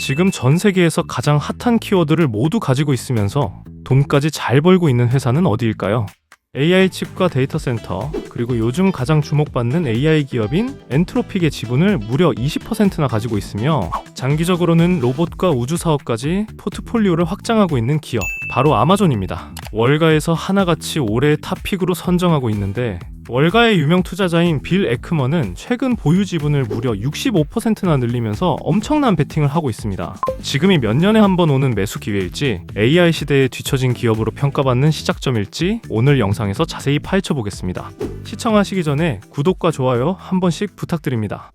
지금 전 세계에서 가장 핫한 키워드를 모두 가지고 있으면서 돈까지 잘 벌고 있는 회사는 어디일까요? AI 칩과 데이터 센터, 그리고 요즘 가장 주목받는 AI 기업인 엔트로픽의 지분을 무려 20%나 가지고 있으며 장기적으로는 로봇과 우주 사업까지 포트폴리오를 확장하고 있는 기업, 바로 아마존입니다. 월가에서 하나같이 올해의 탑픽으로 선정하고 있는데 월가의 유명 투자자인 빌 에크먼은 최근 보유 지분을 무려 65%나 늘리면서 엄청난 베팅을 하고 있습니다. 지금이 몇 년에 한 번 오는 매수 기회일지, AI 시대에 뒤처진 기업으로 평가받는 시작점일지 오늘 영상에서 자세히 파헤쳐 보겠습니다. 시청하시기 전에 구독과 좋아요 한 번씩 부탁드립니다.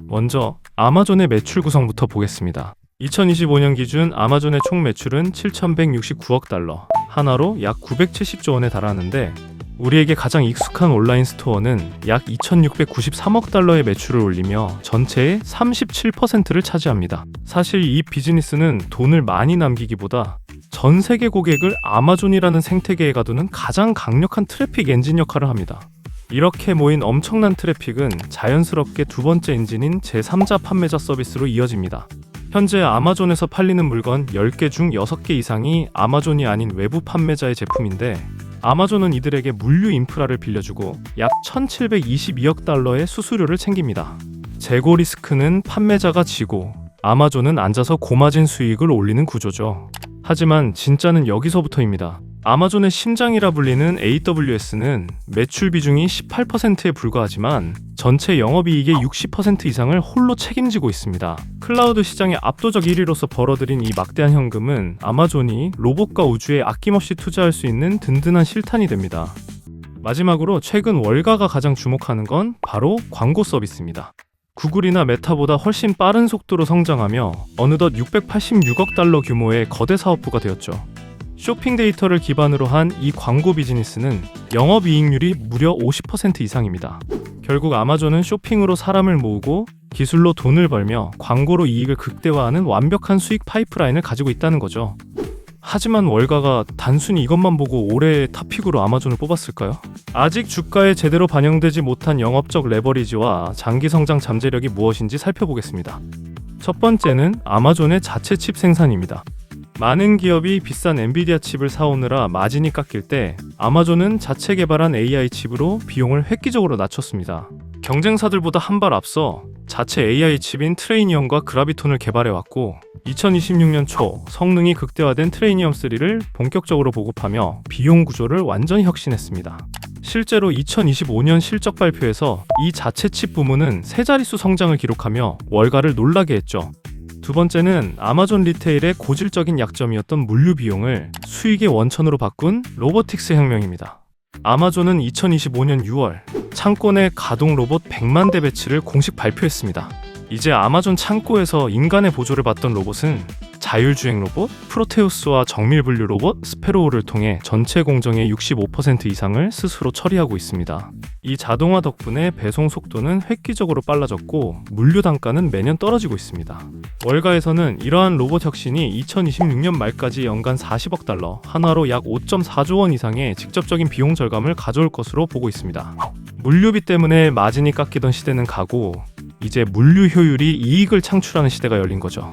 먼저 아마존의 매출 구성부터 보겠습니다. 2025년 기준 아마존의 총 매출은 7,169억 달러, 하나로 약 970조 원에 달하는데 우리에게 가장 익숙한 온라인 스토어는 약 2,693억 달러의 매출을 올리며 전체의 37%를 차지합니다. 사실 이 비즈니스는 돈을 많이 남기기보다 전 세계 고객을 아마존이라는 생태계에 가두는 가장 강력한 트래픽 엔진 역할을 합니다. 이렇게 모인 엄청난 트래픽은 자연스럽게 두 번째 엔진인 제3자 판매자 서비스로 이어집니다. 현재 아마존에서 팔리는 물건 10개 중 6개 이상이 아마존이 아닌 외부 판매자의 제품인데 아마존은 이들에게 물류 인프라를 빌려주고 약 1,722억 달러의 수수료를 챙깁니다. 재고 리스크는 판매자가 지고 아마존은 앉아서 고마진 수익을 올리는 구조죠. 하지만 진짜는 여기서부터입니다. 아마존의 심장이라 불리는 AWS는 매출 비중이 18%에 불과하지만 전체 영업이익의 60% 이상을 홀로 책임지고 있습니다. 클라우드 시장의 압도적 1위로서 벌어들인 이 막대한 현금은 아마존이 로봇과 우주에 아낌없이 투자할 수 있는 든든한 실탄이 됩니다. 마지막으로 최근 월가가 가장 주목하는 건 바로 광고 서비스입니다. 구글이나 메타보다 훨씬 빠른 속도로 성장하며 어느덧 686억 달러 규모의 거대 사업부가 되었죠. 쇼핑 데이터를 기반으로 한 이 광고 비즈니스는 영업이익률이 무려 50% 이상입니다. 결국 아마존은 쇼핑으로 사람을 모으고 기술로 돈을 벌며 광고로 이익을 극대화하는 완벽한 수익 파이프라인을 가지고 있다는 거죠. 하지만 월가가 단순히 이것만 보고 올해의 탑픽으로 아마존을 뽑았을까요? 아직 주가에 제대로 반영되지 못한 영업적 레버리지와 장기 성장 잠재력이 무엇인지 살펴보겠습니다. 첫 번째는 아마존의 자체 칩 생산입니다. 많은 기업이 비싼 엔비디아 칩을 사오느라 마진이 깎일 때 아마존은 자체 개발한 AI 칩으로 비용을 획기적으로 낮췄습니다. 경쟁사들보다 한 발 앞서 자체 AI 칩인 트레이니엄과 그라비톤을 개발해왔고 2026년 초 성능이 극대화된 트레이니엄 3를 본격적으로 보급하며 비용 구조를 완전히 혁신했습니다. 실제로 2025년 실적 발표에서 이 자체 칩 부문은 세 자릿수 성장을 기록하며 월가를 놀라게 했죠. 두 번째는 아마존 리테일의 고질적인 약점이었던 물류 비용을 수익의 원천으로 바꾼 로보틱스 혁명입니다. 아마존은 2025년 6월 창고 내 가동 로봇 100만 대 배치를 공식 발표했습니다. 이제 아마존 창고에서 인간의 보조를 받던 로봇은 자율주행 로봇, 프로테우스와 정밀 분류 로봇, 스페로우를 통해 전체 공정의 65% 이상을 스스로 처리하고 있습니다. 이 자동화 덕분에 배송 속도는 획기적으로 빨라졌고 물류 단가는 매년 떨어지고 있습니다. 월가에서는 이러한 로봇 혁신이 2026년 말까지 연간 40억 달러, 하나로 약 5.4조 원 이상의 직접적인 비용 절감을 가져올 것으로 보고 있습니다. 물류비 때문에 마진이 깎이던 시대는 가고 이제 물류 효율이 이익을 창출하는 시대가 열린 거죠.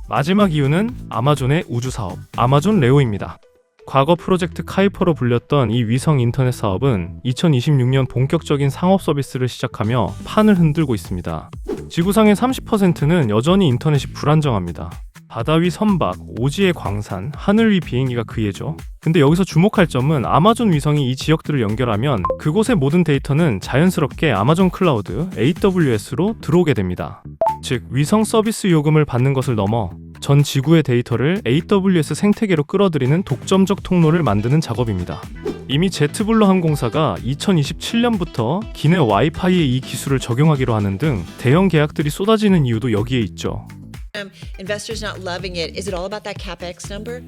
마지막 이유는 아마존의 우주 사업, 아마존 레오입니다. 과거 프로젝트 카이퍼로 불렸던 이 위성 인터넷 사업은 2026년 본격적인 상업 서비스를 시작하며 판을 흔들고 있습니다. 지구상의 30%는 여전히 인터넷이 불안정합니다. 바다 위 선박, 오지의 광산, 하늘 위 비행기가 그 예죠. 근데 여기서 주목할 점은 아마존 위성이 이 지역들을 연결하면 그곳의 모든 데이터는 자연스럽게 아마존 클라우드, AWS로 들어오게 됩니다. 즉, 위성 서비스 요금을 받는 것을 넘어 전 지구의 데이터를 AWS 생태계로 끌어들이는 독점적 통로를 만드는 작업입니다. 이미 제트블루 항공사가 2027년부터 기내 와이파이에 이 기술을 적용하기로 하는 등 대형 계약들이 쏟아지는 이유도 여기에 있죠. Investors not loving it. Is it all about that CapEx number?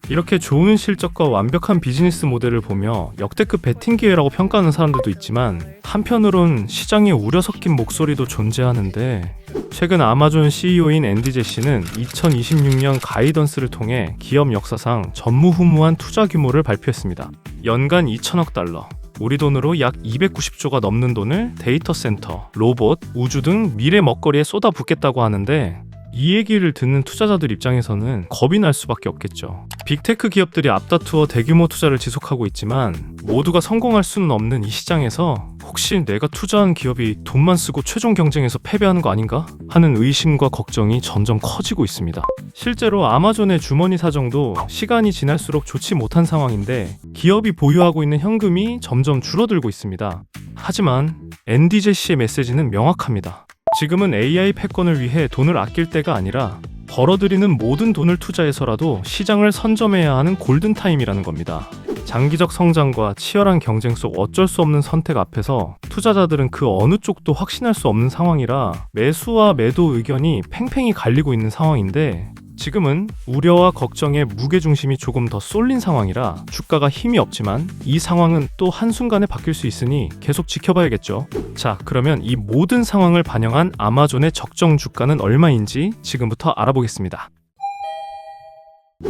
이렇게 좋은 실적과 완벽한 비즈니스 모델을 보며 역대급 베팅 기회라고 평가하는 사람들도 있지만 한편으론 시장에 우려 섞인 목소리도 존재하는데 최근 아마존 CEO인 앤디 제시는 2026년 가이던스를 통해 기업 역사상 전무후무한 투자 규모를 발표했습니다. 연간 2천억 달러, 우리 돈으로 약 290조가 넘는 돈을 데이터 센터, 로봇, 우주 등 미래 먹거리에 쏟아붓겠다고 하는데 이 얘기를 듣는 투자자들 입장에서는 겁이 날 수밖에 없겠죠. 빅테크 기업들이 앞다투어 대규모 투자를 지속하고 있지만 모두가 성공할 수는 없는 이 시장에서 혹시 내가 투자한 기업이 돈만 쓰고 최종 경쟁에서 패배하는 거 아닌가? 하는 의심과 걱정이 점점 커지고 있습니다. 실제로 아마존의 주머니 사정도 시간이 지날수록 좋지 못한 상황인데 기업이 보유하고 있는 현금이 점점 줄어들고 있습니다. 하지만 NDJC의 메시지는 명확합니다. 지금은 AI 패권을 위해 돈을 아낄 때가 아니라 벌어들이는 모든 돈을 투자해서라도 시장을 선점해야 하는 골든타임이라는 겁니다. 장기적 성장과 치열한 경쟁 속 어쩔 수 없는 선택 앞에서 투자자들은 그 어느 쪽도 확신할 수 없는 상황이라 매수와 매도 의견이 팽팽히 갈리고 있는 상황인데 지금은 우려와 걱정의 무게중심이 조금 더 쏠린 상황이라 주가가 힘이 없지만 이 상황은 또 한순간에 바뀔 수 있으니 계속 지켜봐야겠죠. 자, 그러면 이 모든 상황을 반영한 아마존의 적정 주가는 얼마인지 지금부터 알아보겠습니다.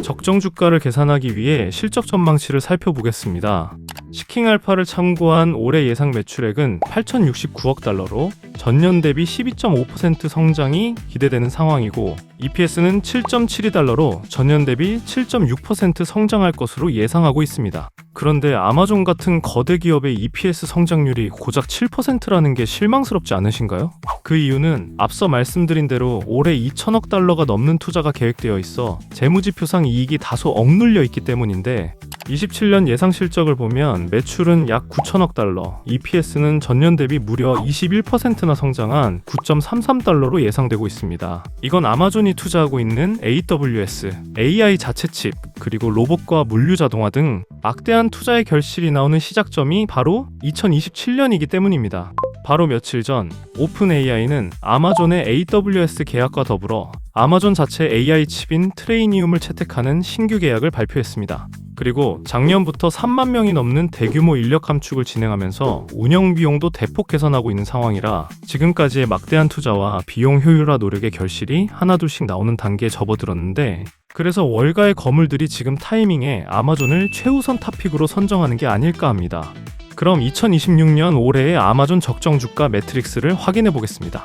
적정 주가를 계산하기 위해 실적 전망치를 살펴보겠습니다. 시킹알파를 참고한 올해 예상 매출액은 8,069억 달러로 전년 대비 12.5% 성장이 기대되는 상황이고 EPS는 7.72달러로 전년 대비 7.6% 성장할 것으로 예상하고 있습니다. 그런데 아마존 같은 거대 기업의 EPS 성장률이 고작 7%라는 게 실망스럽지 않으신가요? 그 이유는 앞서 말씀드린 대로 올해 2천억 달러가 넘는 투자가 계획되어 있어 재무지표상 이익이 다소 억눌려 있기 때문인데 27년 예상 실적을 보면 매출은 약 9천억 달러, EPS는 전년 대비 무려 21%나 성장한 9.33달러로 예상되고 있습니다. 이건 아마존이 투자하고 있는 AWS, AI 자체 칩, 그리고 로봇과 물류 자동화 등 막대한 투자의 결실이 나오는 시작점이 바로 2027년이기 때문입니다. 바로 며칠 전 오픈 AI는 아마존의 AWS 계약과 더불어 아마존 자체 AI 칩인 트레이니움을 채택하는 신규 계약을 발표했습니다. 그리고 작년부터 3만 명이 넘는 대규모 인력 감축을 진행하면서 운영 비용도 대폭 개선하고 있는 상황이라 지금까지의 막대한 투자와 비용 효율화 노력의 결실이 하나둘씩 나오는 단계에 접어들었는데 그래서 월가의 거물들이 지금 타이밍에 아마존을 최우선 탑픽으로 선정하는 게 아닐까 합니다. 그럼 2026년 올해의 아마존 적정 주가 매트릭스를 확인해 보겠습니다.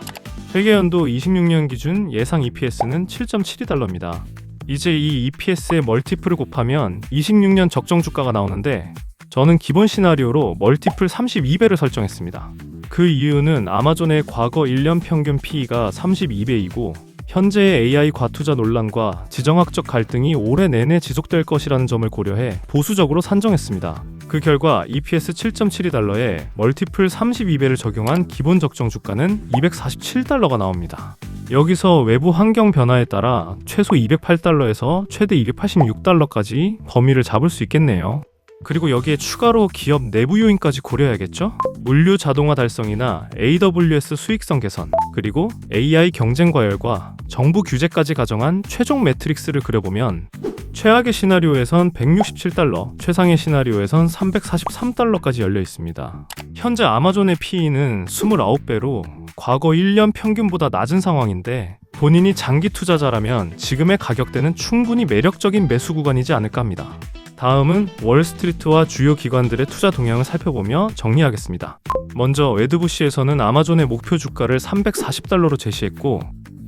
회계연도 26년 기준 예상 EPS는 7.72달러입니다. 이제 이 EPS의 멀티플을 곱하면 26년 적정 주가가 나오는데 저는 기본 시나리오로 멀티플 32배를 설정했습니다. 그 이유는 아마존의 과거 1년 평균 PE가 32배이고 현재의 AI 과투자 논란과 지정학적 갈등이 올해 내내 지속될 것이라는 점을 고려해 보수적으로 산정했습니다. 그 결과 EPS 7.72달러에 멀티플 32배를 적용한 기본 적정 주가는 247달러가 나옵니다. 여기서 외부 환경 변화에 따라 최소 208달러에서 최대 286달러까지 범위를 잡을 수 있겠네요. 그리고 여기에 추가로 기업 내부 요인까지 고려해야겠죠? 물류 자동화 달성이나 AWS 수익성 개선, 그리고 AI 경쟁 과열과 정부 규제까지 가정한 최종 매트릭스를 그려보면 최악의 시나리오에선 167달러, 최상의 시나리오에선 343달러까지 열려 있습니다. 현재 아마존의 PE는 29배로 과거 1년 평균보다 낮은 상황인데 본인이 장기 투자자라면 지금의 가격대는 충분히 매력적인 매수 구간이지 않을까 합니다. 다음은 월스트리트와 주요 기관들의 투자 동향을 살펴보며 정리하겠습니다. 먼저 웨드부시에서는 아마존의 목표 주가를 340달러로 제시했고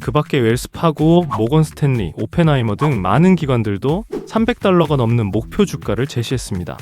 그 밖에 웰스파고, 모건 스탠리, 오펜하이머 등 많은 기관들도 300달러가 넘는 목표 주가를 제시했습니다.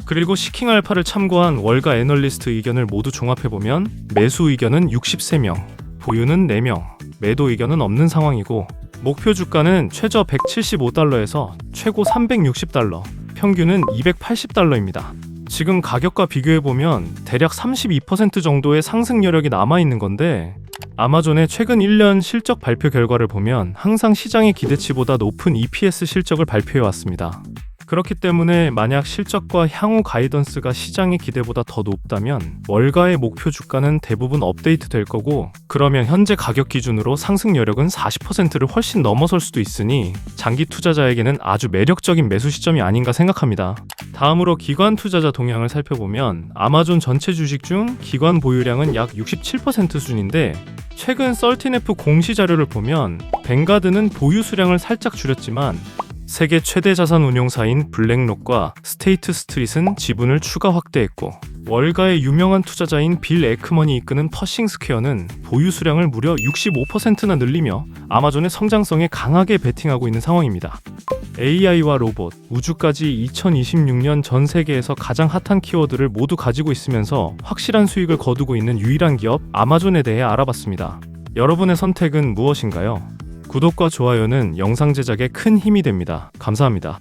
그리고 시킹알파를 참고한 월가 애널리스트 의견을 모두 종합해보면 매수 의견은 63명, 보유는 4명, 매도 의견은 없는 상황이고 목표 주가는 최저 175달러에서 최고 360달러, 평균은 280달러입니다. 지금 가격과 비교해보면 대략 32% 정도의 상승 여력이 남아있는 건데 아마존의 최근 1년 실적 발표 결과를 보면 항상 시장의 기대치보다 높은 EPS 실적을 발표해왔습니다. 그렇기 때문에 만약 실적과 향후 가이던스가 시장의 기대보다 더 높다면 월가의 목표 주가는 대부분 업데이트 될 거고 그러면 현재 가격 기준으로 상승 여력은 40%를 훨씬 넘어설 수도 있으니 장기 투자자에게는 아주 매력적인 매수 시점이 아닌가 생각합니다. 다음으로 기관 투자자 동향을 살펴보면 아마존 전체 주식 중 기관 보유량은 약 67% 수준인데 최근 13F 공시 자료를 보면 뱅가드는 보유 수량을 살짝 줄였지만 세계 최대 자산 운용사인 블랙록과 스테이트 스트릿은 지분을 추가 확대했고, 월가의 유명한 투자자인 빌 에크먼이 이끄는 퍼싱 스퀘어는 보유 수량을 무려 65%나 늘리며 아마존의 성장성에 강하게 베팅하고 있는 상황입니다. AI와 로봇, 우주까지 2026년 전 세계에서 가장 핫한 키워드를 모두 가지고 있으면서 확실한 수익을 거두고 있는 유일한 기업 아마존에 대해 알아봤습니다. 여러분의 선택은 무엇인가요? 구독과 좋아요는 영상 제작에 큰 힘이 됩니다. 감사합니다.